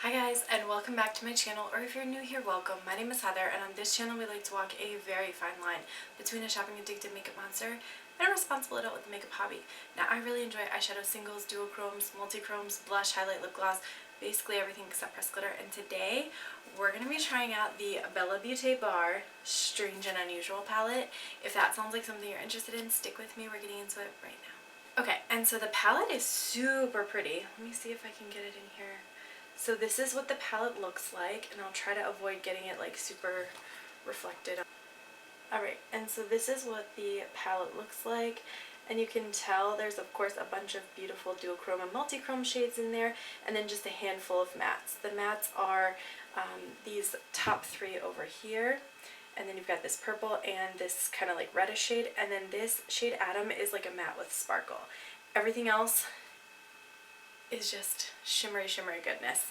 Hi guys, and welcome back to my channel, or if you're new here, welcome. My name is Heather, and on this channel we like to walk a very fine line between a shopping addicted makeup monster and a responsible adult with a makeup hobby. Now, I really enjoy eyeshadow singles, duochromes, multichromes, blush, highlight, lip gloss, basically everything except pressed glitter, and today we're going to be trying out the Bella Beaute Bar Strange and Unusual palette. If that sounds like something you're interested in, stick with me, we're getting into it right now. Okay, and so the palette is super pretty. Let me see if I can get it in here. So this is what the palette looks like, and I'll try to avoid getting it like super reflected. Alright, and so this is what the palette looks like, and you can tell there's of course a bunch of beautiful duochrome and multichrome shades in there, and then just a handful of mattes. The mattes are these top three over here, and then you've got this purple and this kind of like reddish shade, and then this shade Atom is like a matte with sparkle. Everything else is just shimmery goodness.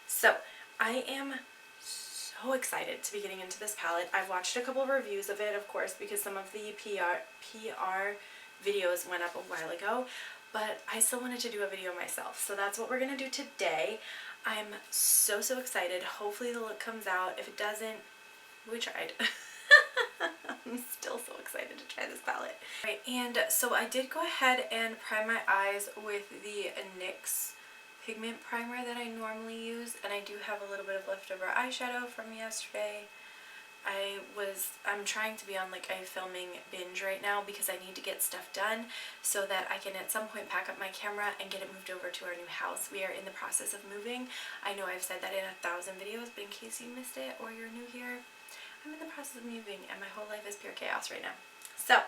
So I am so excited to be getting into this palette. I've watched a couple of reviews of it, of course, because some of the PR videos went up a while ago, but I still wanted to do a video myself, so that's what we're gonna do today. I'm so excited. Hopefully the look comes out. If it doesn't, we tried. I'm still so excited to try this palette. Right, and so I did go ahead and prime my eyes with the NYX pigment primer that I normally use, and I do have a little bit of leftover eyeshadow from yesterday. I'm trying to be on like a filming binge right now because I need to get stuff done so that I can at some point pack up my camera and get it moved over to our new house. We are in the process of moving. I know I've said that in 1,000 videos, but in case you missed it or you're new here, I'm in the process of moving and my whole life is pure chaos right now. So,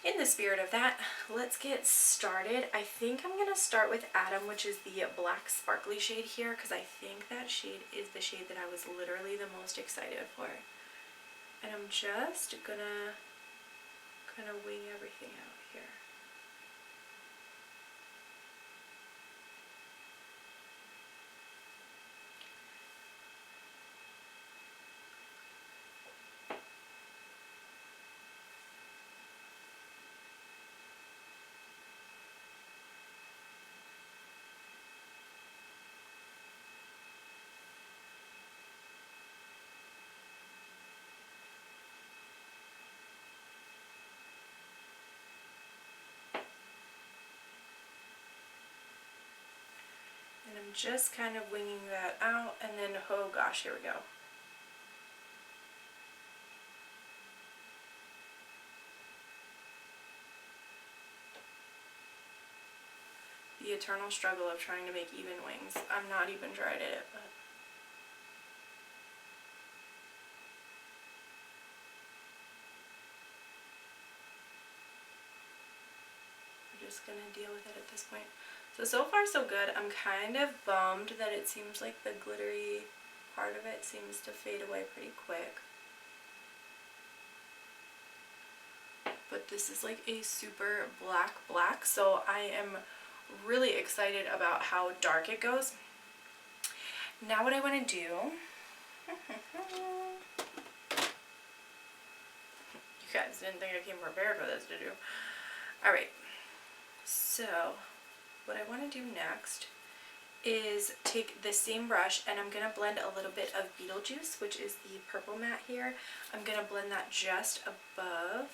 in the spirit of that, let's get started. I think I'm going to start with Atom, which is the black sparkly shade here, because I think that shade is the shade that I was literally the most excited for. And I'm just going to kind of wing everything out here. And I'm just kind of winging that out, and then, oh gosh, here we go. The eternal struggle of trying to make even wings. I'm not even tried it, but we're just gonna deal with it at this point. So far so good. I'm kind of bummed that it seems like the glittery part of it seems to fade away pretty quick. But this is like a super black, so I am really excited about how dark it goes. Now what I want to do, you guys didn't think I came prepared for this, did you? Alright, so what I want to do next is take the same brush, and I'm going to blend a little bit of Beetlejuice, which is the purple matte here. I'm going to blend that just above.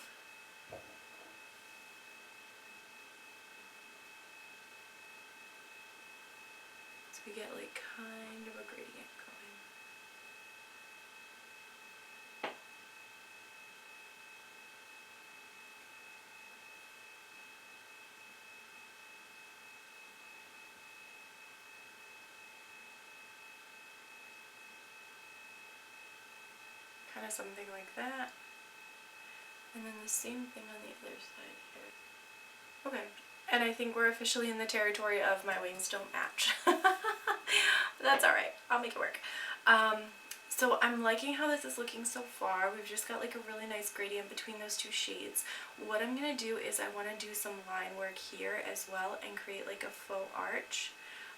So we get like kind of a gradient going. Kind of something like that. And then the same thing on the other side here. Okay, and I think we're officially in the territory of my wings don't match. But that's alright, I'll make it work. So I'm liking how this is looking so far. We've just got like a really nice gradient between those two shades. What I'm going to do is I want to do some line work here as well and create like a faux arch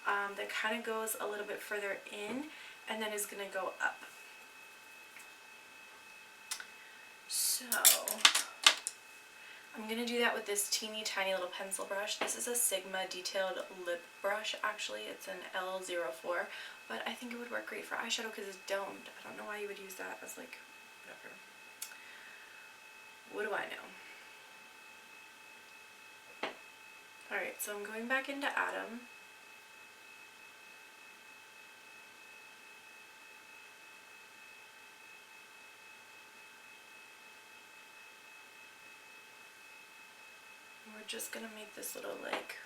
that kind of goes a little bit further in and then is going to go up. So I'm going to do that with this teeny tiny little pencil brush. This is a Sigma detailed lip brush actually. It's an L04, but I think it would work great for eyeshadow because it's domed. I don't know why you would use that as like, whatever. What do I know? Alright, so I'm going back into Adam. We're just going to make this little like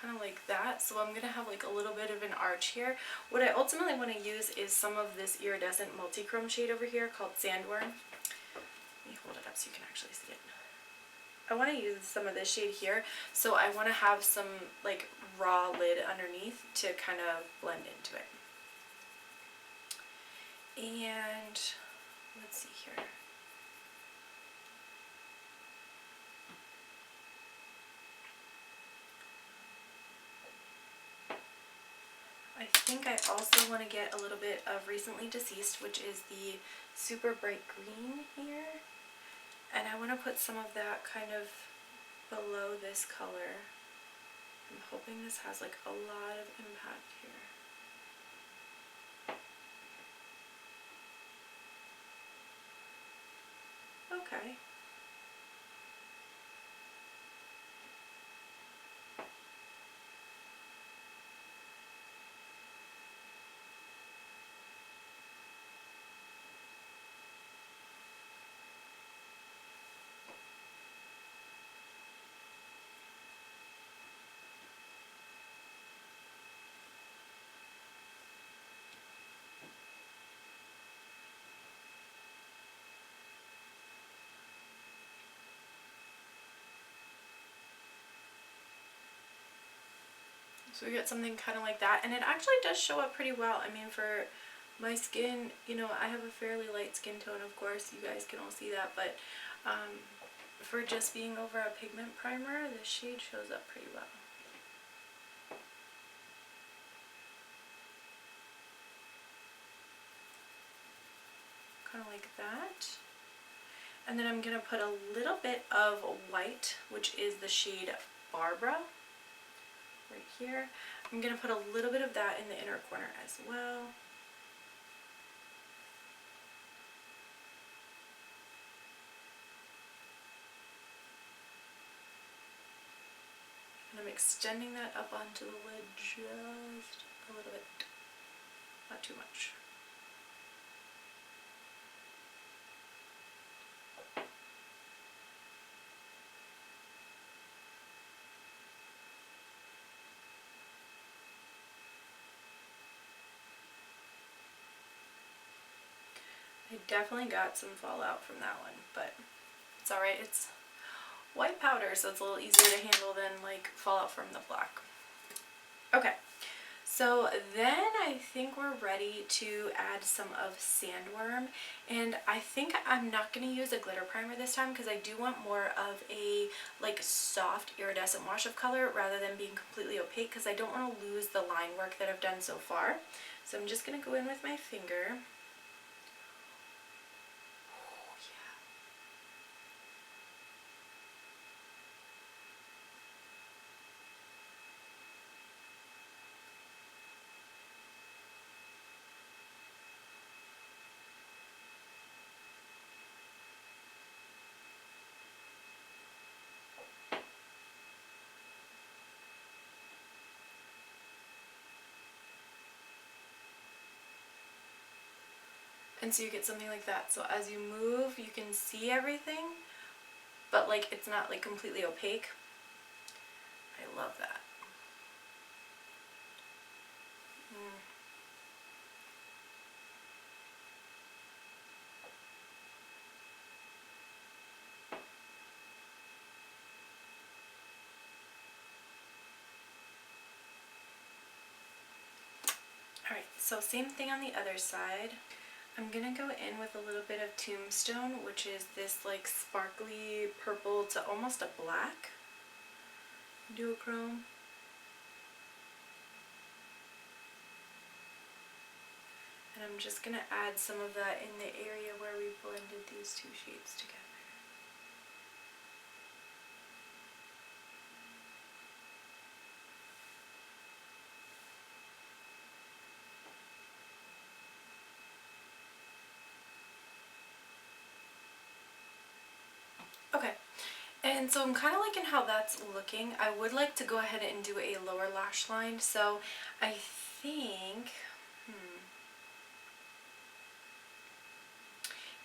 kind of like that. So I'm going to have like a little bit of an arch here. What I ultimately want to use is some of this iridescent multi-chrome shade over here called Sandworm. Let me hold it up so you can actually see it. I want to use some of this shade here, so I want to have some like raw lid underneath to kind of blend into it. And let's see here. I think I also want to get a little bit of Recently Deceased, which is the super bright green here. And I want to put some of that kind of below this color. I'm hoping this has like a lot of impact here. Okay. So we get something kind of like that, and it actually does show up pretty well. I mean, for my skin, you know, I have a fairly light skin tone, of course, you guys can all see that, but for just being over a pigment primer, the shade shows up pretty well. Kind of like that. And then I'm going to put a little bit of white, which is the shade Barbara, right here. I'm going to put a little bit of that in the inner corner as well. And I'm extending that up onto the lid just a little bit, not too much. I definitely got some fallout from that one, but it's alright. It's white powder, so it's a little easier to handle than like fallout from the black. Okay, so then I think we're ready to add some of Sandworm, and I think I'm not going to use a glitter primer this time because I do want more of a like soft iridescent wash of color rather than being completely opaque, because I don't want to lose the line work that I've done so far. So I'm just going to go in with my finger. And so you get something like that. So as you move, you can see everything, but like it's not like completely opaque. I love that. Alright, so same thing on the other side. I'm gonna go in with a little bit of Tombstone, which is this like sparkly purple to almost a black duochrome. And I'm just gonna add some of that in the area where we blended these two shades together. Okay, and so I'm kind of liking how that's looking. I would like to go ahead and do a lower lash line, so I think,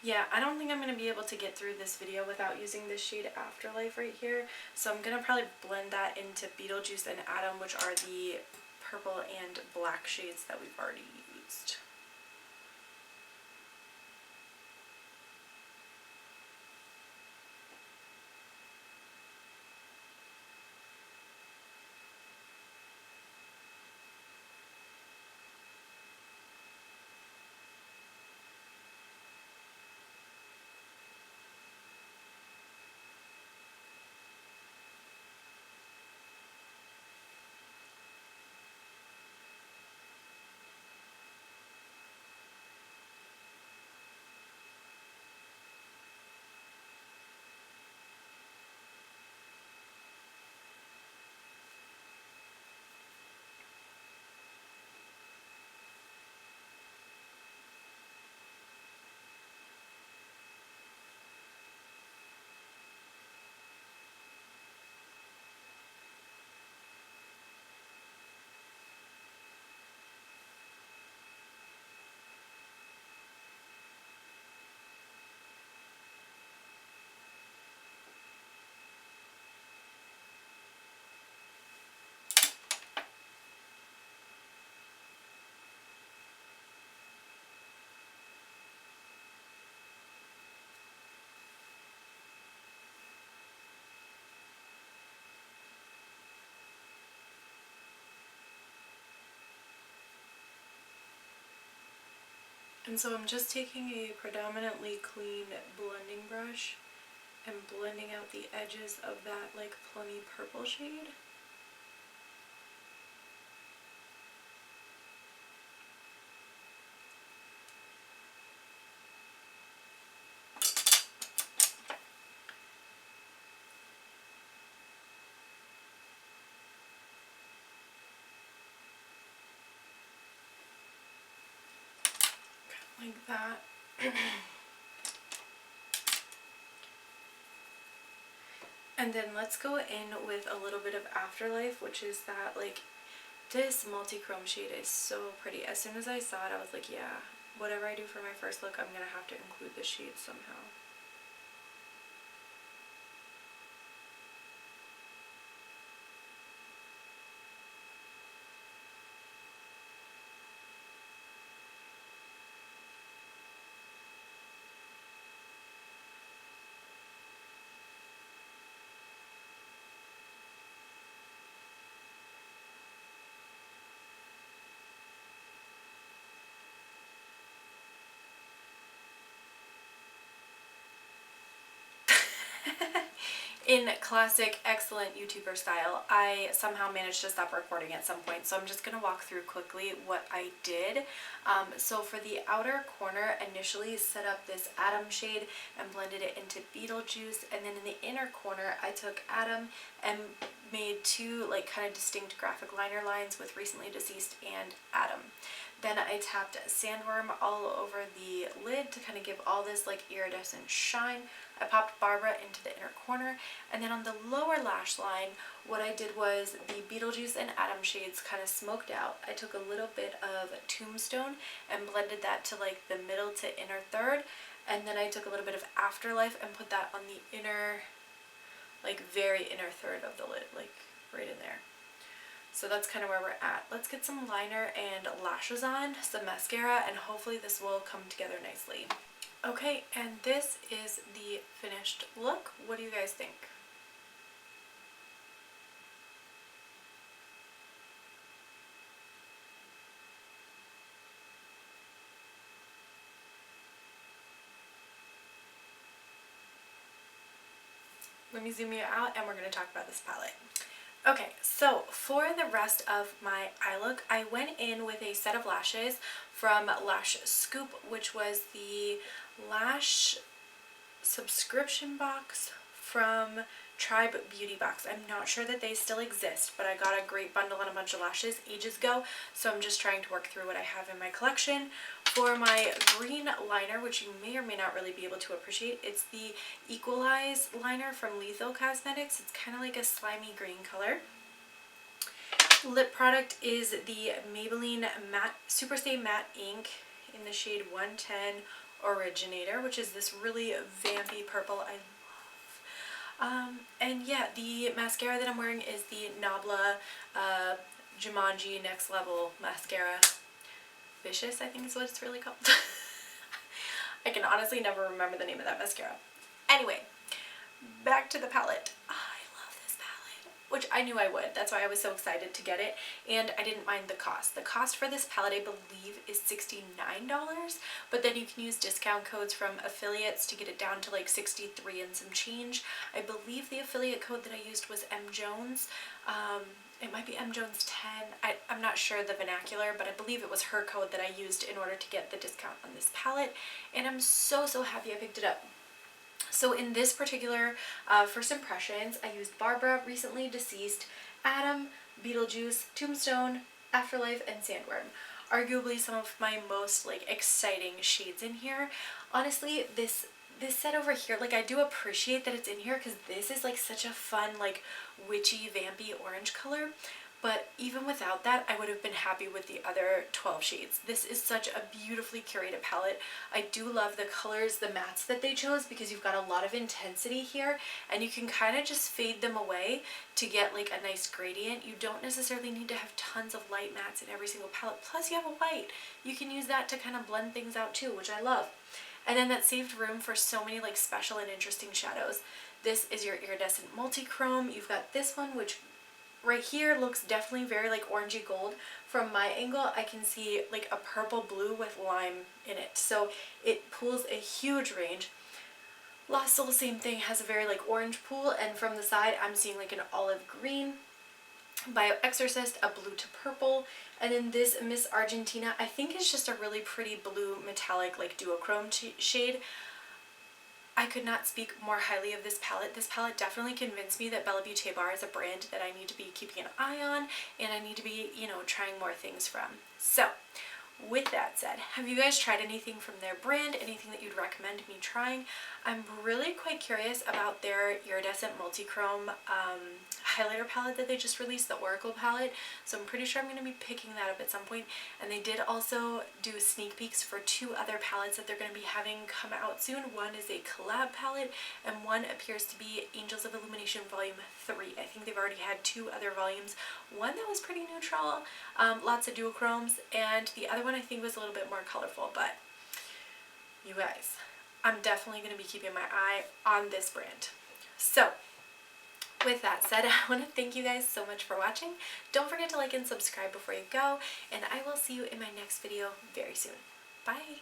yeah, I don't think I'm going to be able to get through this video without using this shade Afterlife right here, so I'm going to probably blend that into Beetlejuice and Atom, which are the purple and black shades that we've already used. And so I'm just taking a predominantly clean blending brush and blending out the edges of that like plummy purple shade. Like that. And then let's go in with a little bit of Afterlife, which is that like, this multi-chrome shade is so pretty. As soon as I saw it, I was like, yeah, whatever I do for my first look, I'm gonna have to include this shade somehow. In classic excellent YouTuber style, I somehow managed to stop recording at some point, so I'm just going to walk through quickly what I did. So for the outer corner, initially set up this Atom shade and blended it into Beetlejuice, and then in the inner corner I took Atom and made two like kind of distinct graphic liner lines with Recently Deceased and Atom. Then I tapped Sandworm all over the lid to kind of give all this like iridescent shine. I popped Barbara into the inner corner, and then on the lower lash line, what I did was the Beetlejuice and Atom shades kind of smoked out. I took a little bit of Tombstone and blended that to like the middle to inner third, and then I took a little bit of Afterlife and put that on the inner, like very inner third of the lid, like right in there. So that's kind of where we're at. Let's get some liner and lashes on, some mascara, and hopefully this will come together nicely. Okay, and this is the finished look. What do you guys think? let me zoom you out and we're going to talk about this palette. Okay, so for the rest of my eye look, I went in with a set of lashes from Lash Scoop, which was the lash subscription box from Tribe Beauty Box. I'm not sure that they still exist, but I got a great bundle and a bunch of lashes ages ago, so I'm just trying to work through what I have in my collection. For my green liner, which you may or may not really be able to appreciate, it's the Equalize liner from Lethal Cosmetics. It's kind of like a slimy green color. Lip product is the Maybelline Matte Superstay Matte Ink in the shade 110 Originator, which is this really vampy purple I love. And yeah, the mascara that I'm wearing is the Nabla Jumanji Next Level Mascara. Vicious, I think is what it's really called. I can honestly never remember the name of that mascara. Anyway, back to the palette. I love this palette, which I knew I would. That's why I was so excited to get it, and I didn't mind the cost. The cost for this palette, I believe, is $69, but then you can use discount codes from affiliates to get it down to like $63 and some change. I believe the affiliate code that I used was Mjones. It might be Mjones 10. I'm not sure the vernacular, but I believe it was her code that I used in order to get the discount on this palette, and I'm so happy I picked it up. So in this particular first impressions, I used Barbara, Recently Deceased, Adam, Beetlejuice, Tombstone, Afterlife, and Sandworm. Arguably some of my most like exciting shades in here. Honestly, this set over here, like I do appreciate that it's in here because this is like such a fun like witchy vampy orange color, but even without that I would have been happy with the other 12 shades. This is such a beautifully curated palette. I do love the colors, the mattes that they chose, because you've got a lot of intensity here and you can kind of just fade them away to get like a nice gradient. You don't necessarily need to have tons of light mattes in every single palette. Plus you have a white. You can use that to kind of blend things out too, which I love. And then that saved room for so many like special and interesting shadows. This is your iridescent multi-chrome. You've got this one, which right here looks definitely very like orangey gold. From my angle, I can see like a purple blue with lime in it. So it pulls a huge range. Lost Soul, same thing, has a very like orange pool, and from the side I'm seeing like an olive green. Bio Exorcist, a blue to purple, and then this Miss Argentina, I think is just a really pretty blue metallic like duochrome shade. I could not speak more highly of this palette. This palette definitely convinced me that Bella Beaute Bar is a brand that I need to be keeping an eye on, and I need to be, you know, trying more things from. So with that said, have you guys tried anything from their brand? Anything that you'd recommend me trying? I'm really quite curious about their iridescent multi-chrome highlighter palette that they just released, the Oracle palette. So I'm pretty sure I'm going to be picking that up at some point. And they did also do sneak peeks for 2 other palettes that they're going to be having come out soon. One is a collab palette, and one appears to be Angels of Illumination Volume 3. I think they've already had 2 other volumes. One that was pretty neutral, lots of duochromes, and the other one I think was a little bit more colorful. But you guys, I'm definitely going to be keeping my eye on this brand. So with that said, I want to thank you guys so much for watching. Don't forget to like and subscribe before you go, and I will see you in my next video very soon. Bye!